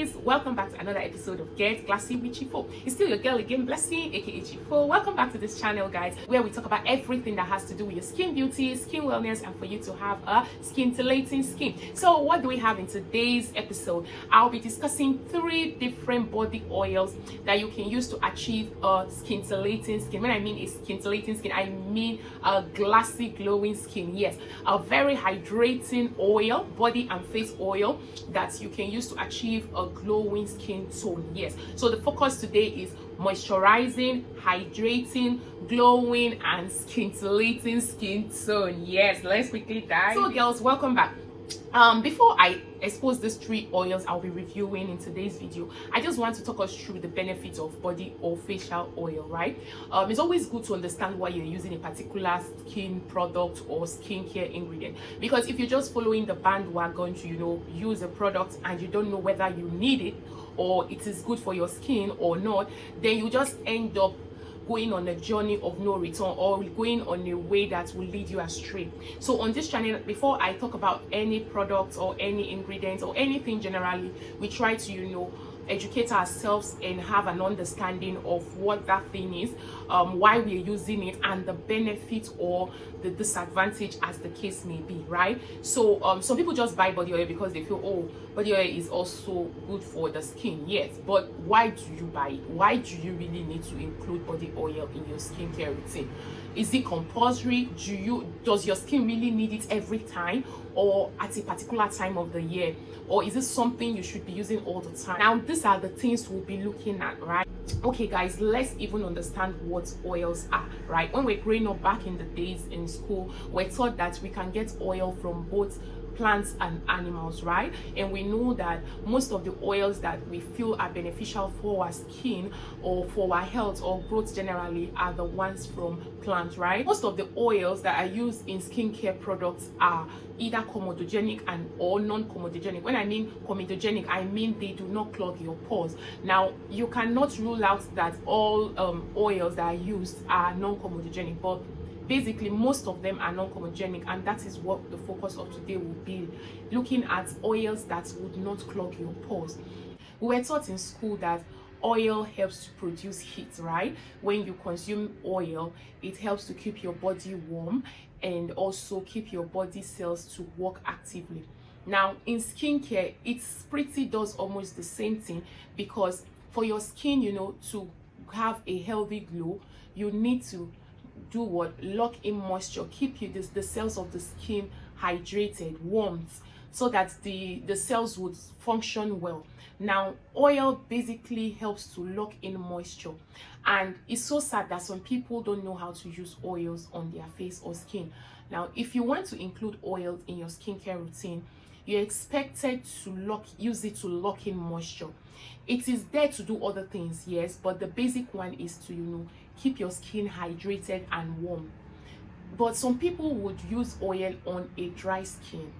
guys, welcome back to another episode of Get Glassy with Chifo. It's still your girl again, Blessing, aka Chifo. Welcome back to this channel, guys, where we talk about everything that has to do with your skin beauty, skin wellness, and for you to have a scintillating skin. So what do we have in today's episode? I'll be discussing 3 different body oils that you can use to achieve a scintillating skin. When I mean a scintillating skin, I mean a glassy, glowing skin. Yes, a very hydrating oil, body and face oil that you can use to achieve a glowing skin tone. Yes, so the focus today is moisturizing, hydrating, glowing, and scintillating skin tone. Yes, let's quickly dive. So girls, welcome back. Before I expose these 3 oils I'll be reviewing in today's video, I just want to talk us through the benefits of body or facial oil, right? It's always good to understand why you're using a particular skin product or skincare ingredient, because if you're just following the bandwagon to use a product and you don't know whether you need it or it is good for your skin or not, then you just end up going on a journey of no return or going on a way that will lead you astray. So on this channel, before I talk about any product or any ingredients or anything generally, we try to educate ourselves and have an understanding of what that thing is, why we're using it, and the benefit or the disadvantage as the case may be, right? So some people just buy body oil because they feel, oh, body oil is also good for the skin. Yes, but why do you buy it? Why do you really need to include body oil in your skincare routine? Is it compulsory? Does your skin really need it every time or at a particular time of the year? Or is it something you should be using all the time? Now, these are the things we'll be looking at, right? Okay, guys, let's even understand what oils are, right? When we're growing up back in the days in school, we're taught that we can get oil from both plants and animals, right? And we know that most of the oils that we feel are beneficial for our skin or for our health or growth generally are the ones from plants, right? Most of the oils that are used in skincare products are either comedogenic and or non-comedogenic. When I mean comedogenic, I mean they do not clog your pores. Now, you cannot rule out that all oils that are used are non-comedogenic, but basically most of them are non-comedogenic, and that is what the focus of today will be, looking at oils that would not clog your pores. We were taught in school that oil helps to produce heat, right? When you consume oil, it helps to keep your body warm and also keep your body cells to work actively. Now in skincare, it's pretty does almost the same thing, because for your skin to have a healthy glow, you need to do what? Lock in moisture, keep the cells of the skin hydrated, warmth, so that the cells would function well. Now oil basically helps to lock in moisture, and it's so sad that some people don't know how to use oils on their face or skin. Now if you want to include oils in your skincare routine, you're expected to use it to lock in moisture. It is there to do other things, yes, but the basic one is to keep your skin hydrated and warm. But some people would use oil on a dry skin.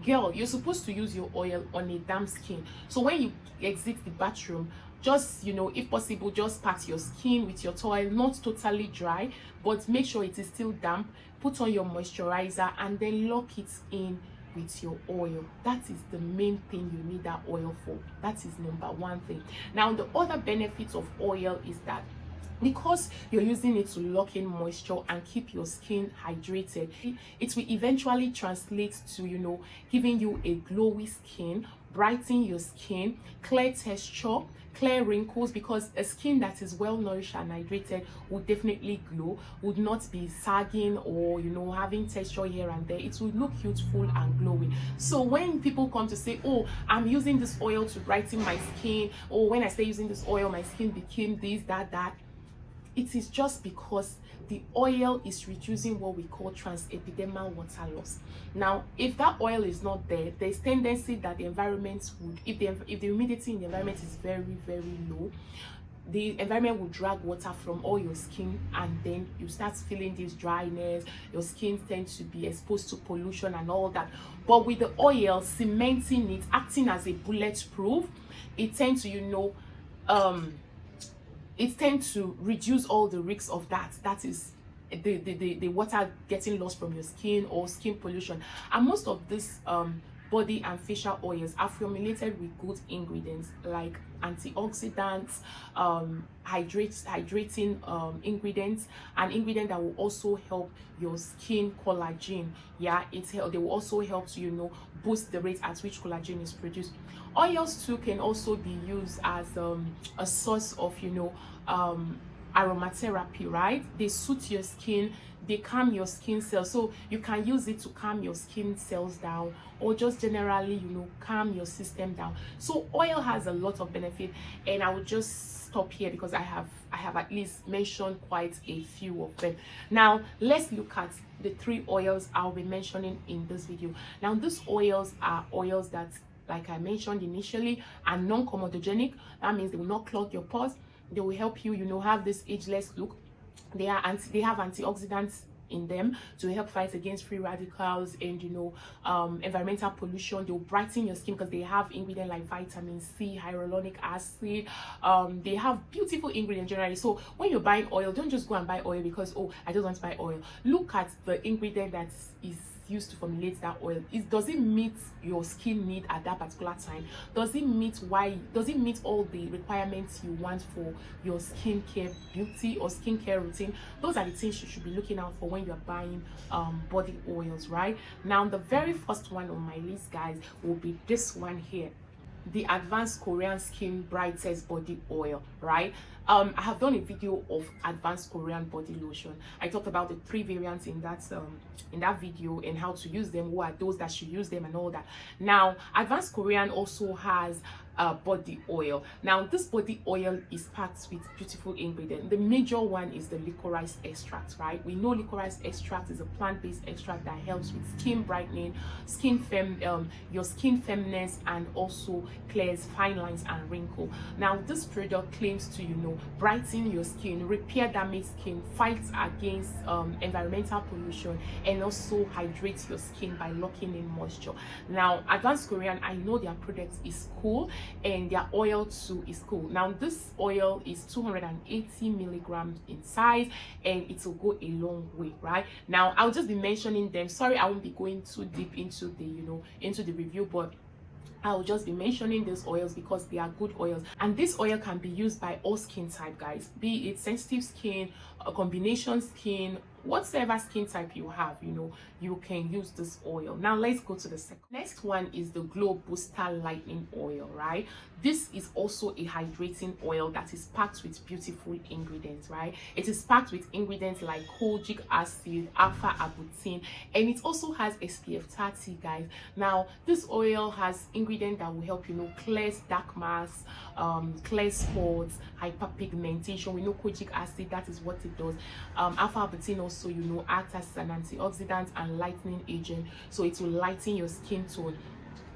Girl, you're supposed to use your oil on a damp skin. So when you exit the bathroom, just if possible, just pat your skin with your towel, not totally dry, but make sure it is still damp. Put on your moisturizer and then lock it in with your oil. That is the main thing you need that oil for. That is number 1 thing. Now the other benefits of oil is that because you're using it to lock in moisture and keep your skin hydrated, it will eventually translate to giving you a glowy skin, brighten your skin, clear texture, clear wrinkles, because a skin that is well nourished and hydrated would definitely glow, would not be sagging or having texture here and there. It will look youthful and glowing. So when people come to say, oh, I'm using this oil to brighten my skin, or when I say using this oil my skin became this, that, it is just because the oil is reducing what we call transepidermal water loss. Now, if that oil is not there, there's tendency that the environment would, if the humidity in the environment is very, very low, the environment will drag water from all your skin, and then you start feeling this dryness. Your skin tends to be exposed to pollution and all that. But with the oil cementing it, acting as a bulletproof, it tends to it tends to reduce all the risks of that. That is the water getting lost from your skin or skin pollution. And most of these body and facial oils are formulated with good ingredients like antioxidants, hydrating ingredients, and ingredient that will also help your skin collagen. Yeah, they will also help to, you know, boost the rate at which collagen is produced. Oils too can also be used as a source of, you know, aromatherapy, right? They suit your skin, they calm your skin cells, so you can use it to calm your skin cells down, or just generally, you know, calm your system down. So oil has a lot of benefit, and I will just stop here because I have at least mentioned quite a few of them. Now let's look at the 3 oils I'll be mentioning in this video. Now these oils are oils that, like I mentioned initially, are non-comedogenic. That means they will not clog your pores. They will help you, you know, have this ageless look. They have antioxidants in them to help fight against free radicals and, you know, environmental pollution. They'll brighten your skin because they have ingredients like vitamin C, hyaluronic acid. They have beautiful ingredients generally. So when you're buying oil, don't just go and buy oil because, oh, I just want to buy oil. Look at the ingredient that is used to formulate that oil. Does it meet your skin need at that particular time? Does it meet all the requirements you want for your skincare beauty or skincare routine? Those are the things you should be looking out for when you're buying body oils, right? Now the very first one on my list, guys, will be this one here, the Advanced Korean Skin Brightest Body Oil, right? I have done a video of Advanced Korean body lotion. I talked about the 3 variants in that video and how to use them, who are those that should use them and all that. Now Advanced Korean also has body oil. Now this body oil is packed with beautiful ingredients. The major one is the licorice extract, right? We know licorice extract is a plant-based extract that helps with skin brightening, your skin firmness, and also clears fine lines and wrinkle. Now this product claims to, you know, brighten your skin, repair damaged skin, fight against environmental pollution, and also hydrate your skin by locking in moisture. Now Advanced Korean, I know their product is cool, and their oil too is cool. Now this oil is 280 milligrams in size, and it will go a long way, right? Now I'll just be mentioning them. Sorry, I won't be going too deep into the, you know, into the review, but I'll just be mentioning these oils because they are good oils, and this oil can be used by all skin type, guys, be it sensitive skin, a combination skin, whatever skin type you have, you know, you can use this oil. Now let's go to the second. Next one is the Glow Booster Lightening Oil, right? This is also a hydrating oil that is packed with beautiful ingredients, right? It is packed with ingredients like kojic acid, alpha arbutin, and it also has SPF 30, guys. Now this oil has ingredients that will help, you know, clear dark marks, clear spots, hyperpigmentation. We know kojic acid, that is what it does. Alpha arbutin also, you know, acts as an antioxidant and lightening agent, so it will lighten your skin tone.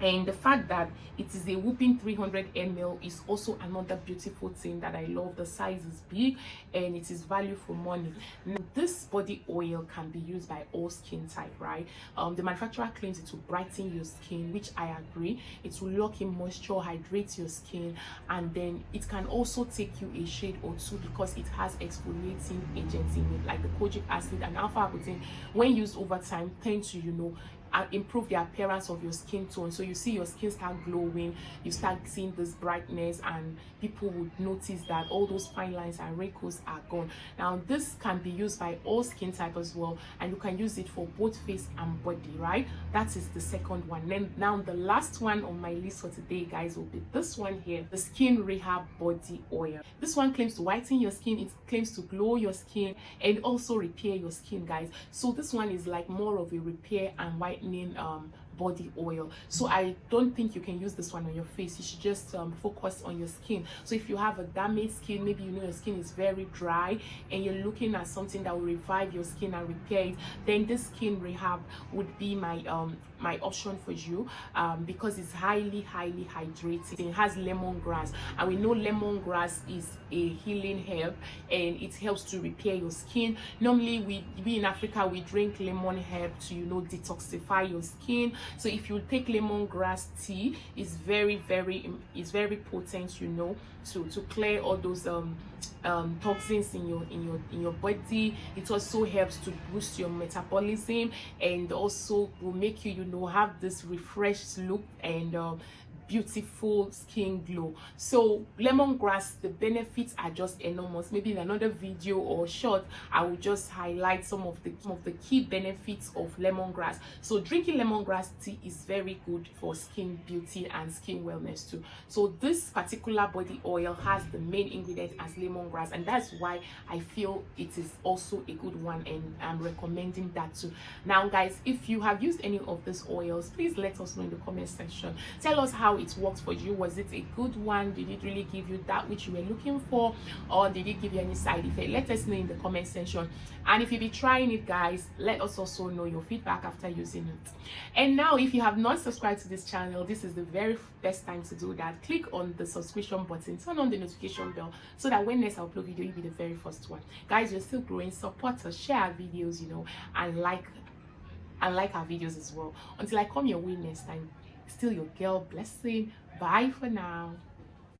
And the fact that it is a whopping 300 ml is also another beautiful thing that I love. The size is big and it is value for money. Now, this body oil can be used by all skin type, right? The manufacturer claims it will brighten your skin, which I agree. It will lock in moisture, hydrate your skin, and then it can also take you a shade or two because it has exfoliating agents in it, like the kojic acid and alpha arbutin. When used over time, tend to, you know, improve the appearance of your skin tone. So you see your skin start glowing, you start seeing this brightness, and people would notice that all those fine lines and wrinkles are gone. Now this can be used by all skin type as well, and you can use it for both face and body, right? That is the second one. Then now the last one on my list for today, guys, will be this one here, the Skin Rehab Body Oil. This one claims to whiten your skin, it claims to glow your skin, and also repair your skin, guys. So this one is like more of a repair and whitening body oil. So I don't think you can use this one on your face. You should just focus on your skin. So if you have a damaged skin, maybe you know your skin is very dry and you're looking at something that will revive your skin and repair it, then this Skin Rehab would be my option for you, because it's highly hydrating. It has lemongrass, and we know lemongrass is a healing herb and it helps to repair your skin. Normally we in Africa, we drink lemon herb to, you know, detoxify your skin, So if you take lemongrass tea, it's very potent, you know, to clear all those toxins in your body. It also helps to boost your metabolism, and also will make you, you know, have this refreshed look and beautiful skin glow. So lemongrass, the benefits are just enormous. Maybe in another video or short, I will just highlight some of the key benefits of lemongrass. So drinking lemongrass tea is very good for skin beauty and skin wellness too. So this particular body oil has the main ingredient as lemongrass, and that's why I feel it is also a good one, and I'm recommending that too. Now guys, if you have used any of these oils, please let us know in the comment section. Tell us how it worked for you. Was it a good one? Did it really give you that which you were looking for, or did it give you any side effect? Let us know in the comment section. And if you be trying it, guys, let us also know your feedback after using it. And now, if you have not subscribed to this channel, this is the very best time to do that. Click on the subscription button, turn on the notification bell, so that when next I upload video, you'll be the very first one. Guys, we're still growing. Support us, share our videos, you know, and like our videos as well. Until I come your way next time, still your girl Blessing. Bye for now.